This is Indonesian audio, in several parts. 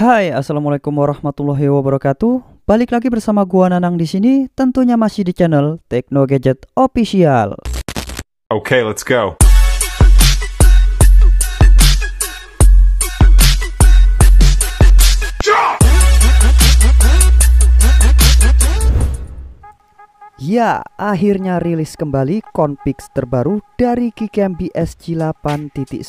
Hai, assalamualaikum warahmatullahi wabarakatuh. Balik lagi bersama gua Nanang di sini, tentunya masih di channel Tekno Gadget Official. Okay, let's go. Ya, akhirnya rilis kembali config terbaru dari Gcam BSG 8.1,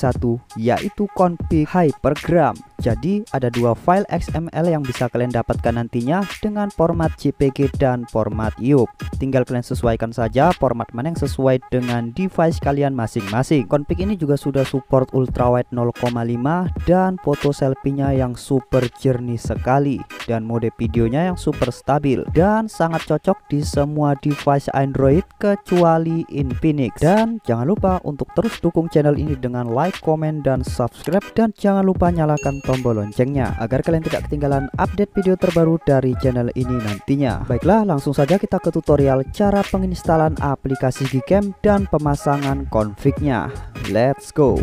yaitu config Hypergram. Jadi ada dua file XML yang bisa kalian dapatkan nantinya dengan format JPG dan format IOP. Tinggal kalian sesuaikan saja format mana yang sesuai dengan device kalian masing-masing. Config ini juga sudah support ultrawide 0,5 dan foto selfie-nya yang super jernih sekali, dan mode videonya yang super stabil dan sangat cocok di semua device Android kecuali Infinix. Dan jangan lupa untuk terus dukung channel ini dengan like, komen, dan subscribe, dan jangan lupa nyalakan tombol loncengnya agar kalian tidak ketinggalan update video terbaru dari channel ini nantinya. Baiklah, langsung saja kita ke tutorial cara penginstalan aplikasi Gcam dan pemasangan config-nya. Let's go.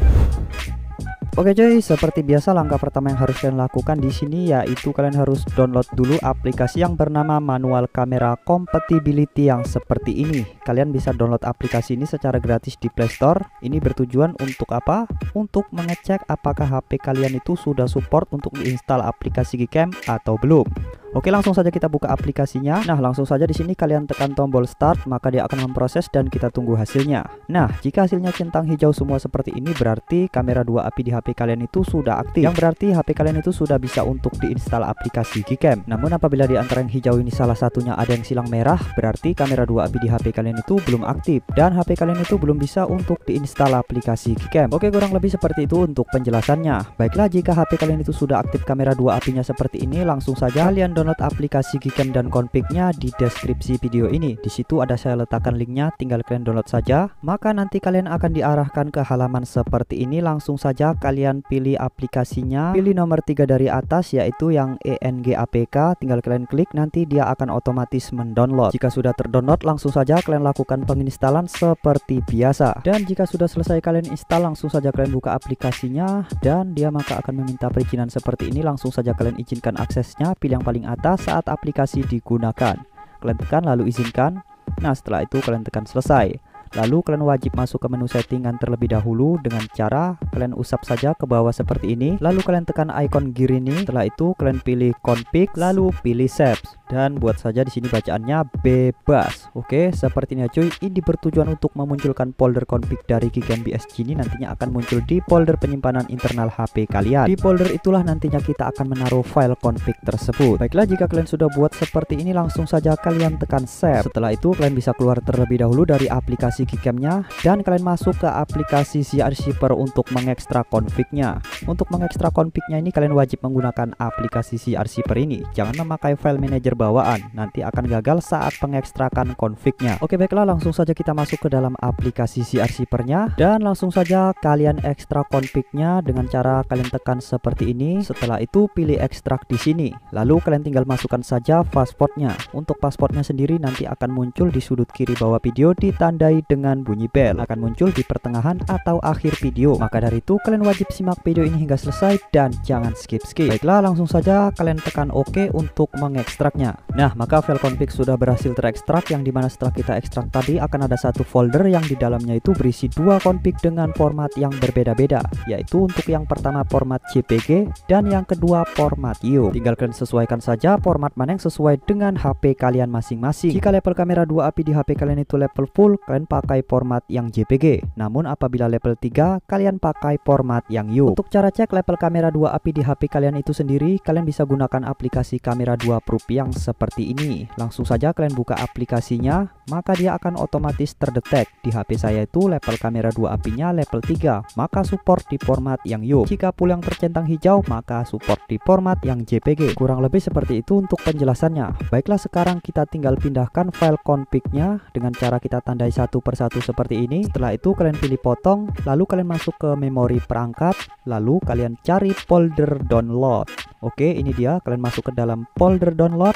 Oke cuy, seperti biasa langkah pertama yang harus kalian lakukan di sini yaitu kalian harus download dulu aplikasi yang bernama Manual Camera Compatibility yang seperti ini. Kalian bisa download aplikasi ini secara gratis di Play Store. Ini bertujuan untuk apa? Untuk mengecek apakah HP kalian itu sudah support untuk diinstal aplikasi Gcam atau belum. Oke, langsung saja kita buka aplikasinya. Nah, langsung saja di sini kalian tekan tombol start, maka dia akan memproses dan kita tunggu hasilnya. Nah, jika hasilnya centang hijau semua seperti ini, berarti kamera 2 API di HP kalian itu sudah aktif. Yang berarti HP kalian itu sudah bisa untuk diinstal aplikasi Gcam. Namun apabila di antara yang hijau ini salah satunya ada yang silang merah, berarti kamera 2 API di HP kalian itu belum aktif dan HP kalian itu belum bisa untuk diinstal aplikasi Gcam. Oke, kurang lebih seperti itu untuk penjelasannya. Baiklah, jika HP kalian itu sudah aktif kamera 2 API-nya seperti ini, langsung saja kalian download aplikasi Gcam dan config-nya di deskripsi video ini. Di situ ada saya letakkan linknya, tinggal kalian download saja. Maka nanti kalian akan diarahkan ke halaman seperti ini. Langsung saja kalian pilih aplikasinya, pilih nomor 3 dari atas yaitu yang ENG APK, tinggal kalian klik, nanti dia akan otomatis mendownload. Jika sudah terdownload, langsung saja kalian lakukan penginstalan seperti biasa. Dan jika sudah selesai kalian install, langsung saja kalian buka aplikasinya dan dia maka akan meminta perizinan seperti ini. Langsung saja kalian izinkan aksesnya, pilih yang paling atas saat aplikasi digunakan. Kalian tekan lalu izinkan. Nah, setelah itu kalian tekan selesai. Lalu kalian wajib masuk ke menu settingan terlebih dahulu dengan cara kalian usap saja ke bawah seperti ini. Lalu kalian tekan icon gear ini. Setelah itu kalian pilih config, lalu pilih saves. Dan buat saja di sini bacaannya bebas. Oke, seperti ini ya cuy. Ini bertujuan untuk memunculkan folder config dari Gcam BSG ini nantinya akan muncul di folder penyimpanan internal HP kalian. Di folder itulah nantinya kita akan menaruh file config tersebut. Baiklah, jika kalian sudah buat seperti ini, langsung saja kalian tekan save. Setelah itu kalian bisa keluar terlebih dahulu dari aplikasi Gcam-nya dan kalian masuk ke aplikasi ZRzipper untuk mengekstrak config-nya. Untuk mengekstrak config-nya ini kalian wajib menggunakan aplikasi ZRzipper ini. Jangan memakai file manager bawaan, nanti akan gagal saat pengekstrakan config-nya. Oke, baiklah, langsung saja kita masuk ke dalam aplikasi ZRzipper-nya dan langsung saja kalian ekstrak config-nya dengan cara kalian tekan seperti ini. Setelah itu pilih ekstrak di sini. Lalu kalian tinggal masukkan saja password-nya. Untuk password-nya sendiri nanti akan muncul di sudut kiri bawah video ditandai dengan bunyi bell. Akan muncul di pertengahan atau akhir video. Maka dari itu kalian wajib simak video ini hingga selesai dan jangan skip-skip. Baiklah, langsung saja kalian tekan OK untuk mengekstraknya. Nah, maka file config sudah berhasil terekstrak, yang dimana setelah kita ekstrak tadi akan ada satu folder yang di dalamnya itu berisi dua config dengan format yang berbeda-beda, yaitu untuk yang pertama format JPG dan yang kedua format IOP. Tinggal kalian sesuaikan saja format mana yang sesuai dengan HP kalian masing-masing. Jika level kamera 2 API di HP kalian itu level full, kalian pakai format yang JPG. Namun apabila level 3, kalian pakai format yang IOP. Untuk cara cek level kamera 2 API di HP kalian itu sendiri, kalian bisa gunakan aplikasi kamera 2 Proof yang seperti ini. Langsung saja kalian buka aplikasinya, maka dia akan otomatis terdetek. Di HP saya itu level kamera 2 API-nya level 3, maka support di format yang IOP. Jika pula yang tercentang hijau, maka support di format yang JPG. Kurang lebih seperti itu untuk penjelasannya. Baiklah, sekarang kita tinggal pindahkan file config-nya dengan cara kita tandai satu persatu seperti ini. Setelah itu kalian pilih potong, lalu kalian masuk ke memori perangkat, lalu kalian cari folder download. Oke, ini dia, kalian masuk ke dalam folder download.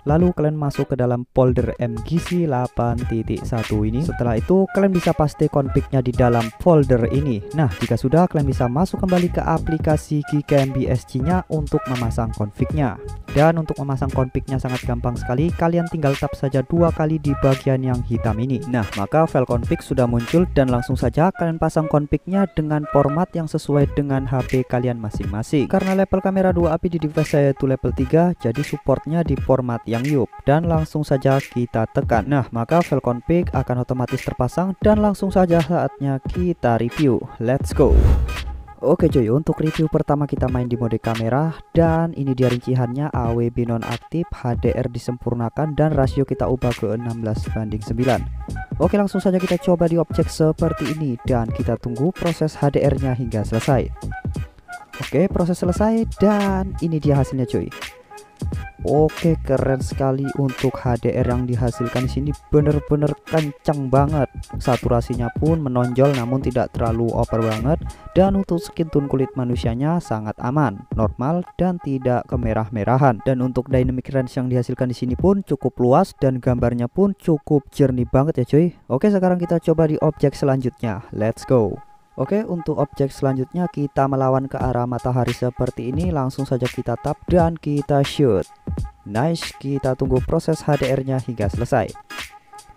Lalu kalian masuk ke dalam folder MGC 8.1 ini. Setelah itu kalian bisa paste config-nya di dalam folder ini. Nah, jika sudah, kalian bisa masuk kembali ke aplikasi Gcam BSG-nya untuk memasang config-nya. Dan untuk memasang config-nya sangat gampang sekali. Kalian tinggal tap saja 2 kali di bagian yang hitam ini. Nah, maka file config sudah muncul dan langsung saja kalian pasang config-nya dengan format yang sesuai dengan HP kalian masing-masing. Karena level kamera 2 API di device saya itu level 3, jadi supportnya di format yang YUP. Dan langsung saja kita tekan. Nah, maka file config akan otomatis terpasang dan langsung saja saatnya kita review. Let's go. Oke cuy, untuk review pertama kita main di mode kamera dan ini dia rinciannya. AWB nonaktif, HDR disempurnakan dan rasio kita ubah ke 16:9. Oke, langsung saja kita coba di objek seperti ini dan kita tunggu proses HDR-nya hingga selesai. Oke, proses selesai dan ini dia hasilnya cuy. Oke, keren sekali untuk HDR yang dihasilkan di sini, bener-bener kencang banget. Saturasinya pun menonjol namun tidak terlalu over banget. Dan untuk skin tone kulit manusianya sangat aman, normal dan tidak kemerah-merahan. Dan untuk dynamic range yang dihasilkan di sini pun cukup luas dan gambarnya pun cukup jernih banget ya cuy. Oke, sekarang kita coba di objek selanjutnya. Let's go. Oke, untuk objek selanjutnya kita melawan ke arah matahari seperti ini. Langsung saja kita tap dan kita shoot. Nice, kita tunggu proses HDR-nya hingga selesai.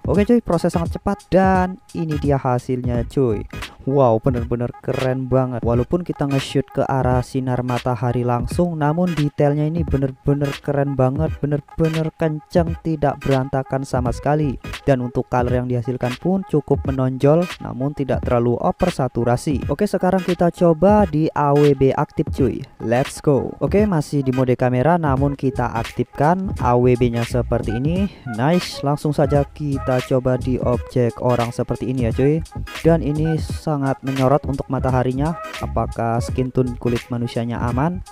Oke cuy, proses sangat cepat dan ini dia hasilnya cuy. Wow, bener-bener keren banget. Walaupun kita nge-shoot ke arah sinar matahari langsung, namun detailnya ini bener-bener keren banget, bener-bener kenceng, tidak berantakan sama sekali. Dan untuk color yang dihasilkan pun cukup menonjol, namun tidak terlalu over saturasi. Oke, sekarang kita coba di AWB aktif cuy. Let's go. Oke, masih di mode kamera, namun kita aktifkan AWB-nya seperti ini. Nice, langsung saja kita coba di objek orang seperti ini ya cuy. Dan ini sangat menyorot untuk mataharinya. Apakah skin tone kulit manusianya aman?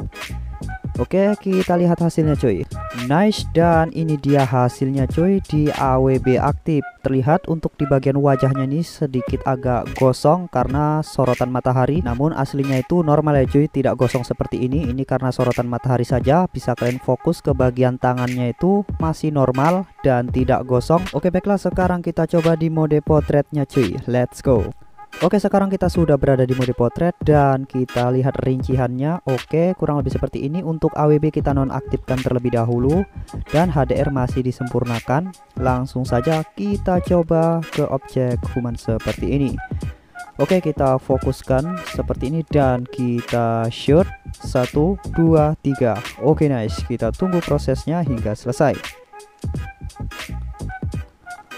Oke, kita lihat hasilnya cuy. Nice, dan ini dia hasilnya cuy di AWB aktif. Terlihat untuk di bagian wajahnya ini sedikit agak gosong karena sorotan matahari. Namun aslinya itu normal ya cuy, tidak gosong seperti ini. Ini karena sorotan matahari saja. Bisa kalian fokus ke bagian tangannya itu masih normal dan tidak gosong. Oke, baiklah, sekarang kita coba di mode potretnya cuy. Let's go. Oke, sekarang kita sudah berada di mode potret dan kita lihat rinciannya. Oke, kurang lebih seperti ini. Untuk AWB kita nonaktifkan terlebih dahulu dan HDR masih disempurnakan. Langsung saja kita coba ke objek human seperti ini. Oke, kita fokuskan seperti ini dan kita shoot 1, 2, 3. Oke, nice, kita tunggu prosesnya hingga selesai.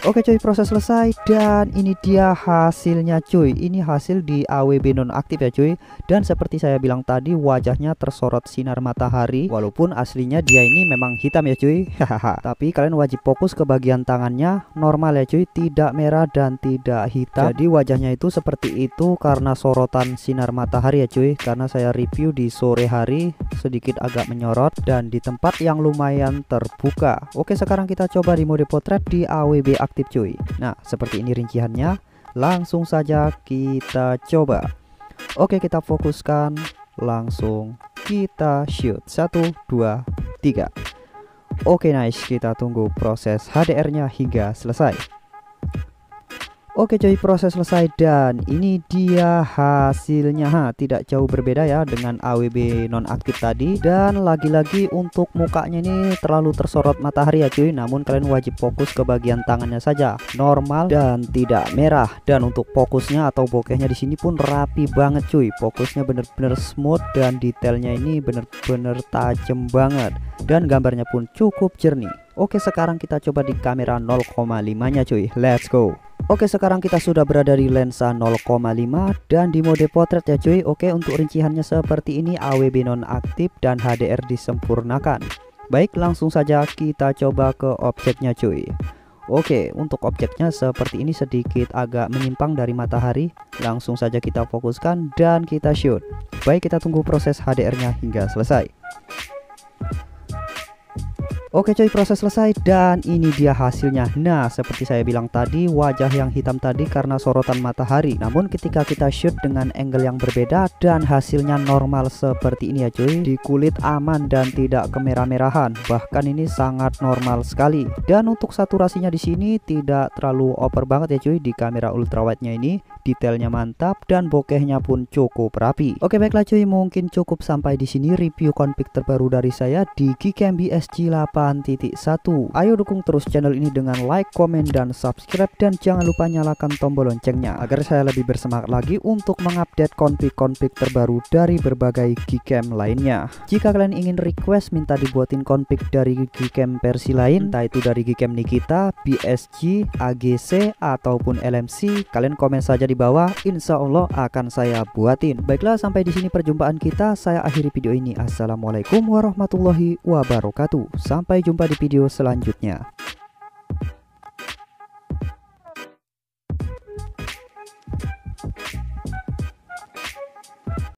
Oke cuy, proses selesai dan ini dia hasilnya cuy. Ini hasil di AWB nonaktif ya cuy. Dan seperti saya bilang tadi, wajahnya tersorot sinar matahari. Walaupun aslinya dia ini memang hitam ya cuy. Hahaha. Tapi kalian wajib fokus ke bagian tangannya, normal ya cuy, tidak merah dan tidak hitam. Jadi wajahnya itu seperti itu karena sorotan sinar matahari ya cuy. Karena saya review di sore hari, sedikit agak menyorot dan di tempat yang lumayan terbuka. Oke, sekarang kita coba di mode potret di AWB aktif cuy. Nah, seperti ini rinciannya. Langsung saja kita coba. Oke, kita fokuskan, langsung kita shoot 1, 2, 3. Oke, nice, kita tunggu proses HDR-nya hingga selesai. Oke cuy, proses selesai dan ini dia hasilnya. Tidak jauh berbeda ya dengan AWB nonaktif tadi. Dan lagi-lagi untuk mukanya ini terlalu tersorot matahari ya cuy. Namun kalian wajib fokus ke bagian tangannya saja, normal dan tidak merah. Dan untuk fokusnya atau bokehnya di sini pun rapi banget cuy. Fokusnya bener-bener smooth dan detailnya ini bener-bener tajam banget. Dan gambarnya pun cukup jernih. Oke, sekarang kita coba di kamera 0,5 nya cuy. Let's go. Oke, sekarang kita sudah berada di lensa 0,5 dan di mode potret ya cuy. Oke, untuk rinciannya seperti ini, AWB nonaktif dan HDR disempurnakan. Baik, langsung saja kita coba ke objeknya cuy. Oke, untuk objeknya seperti ini, sedikit agak menyimpang dari matahari. Langsung saja kita fokuskan dan kita shoot. Baik, kita tunggu proses HDR-nya hingga selesai. Oke coy, proses selesai dan ini dia hasilnya. Nah, seperti saya bilang tadi, wajah yang hitam tadi karena sorotan matahari. Namun ketika kita shoot dengan angle yang berbeda dan hasilnya normal seperti ini ya cuy, di kulit aman dan tidak kemerah-merahan. Bahkan ini sangat normal sekali. Dan untuk saturasinya di sini tidak terlalu over banget ya cuy. Di kamera ultrawide-nya ini detailnya mantap dan bokehnya pun cukup rapi. Oke baiklah cuy, mungkin cukup sampai di sini review config terbaru dari saya di Gcam BSG 8.1. Ayo dukung terus channel ini dengan like, komen, dan subscribe, dan jangan lupa nyalakan tombol loncengnya agar saya lebih bersemangat lagi untuk mengupdate config-config terbaru dari berbagai Gcam lainnya. Jika kalian ingin request minta dibuatin config dari Gcam versi lain, entah itu dari Gcam Nikita, BSG, AGC, ataupun LMC, kalian komen saja di bawah, insya Allah akan saya buatin. Baiklah, sampai di sini perjumpaan kita. Saya akhiri video ini. Assalamualaikum warahmatullahi wabarakatuh. Sampai jumpa di video selanjutnya.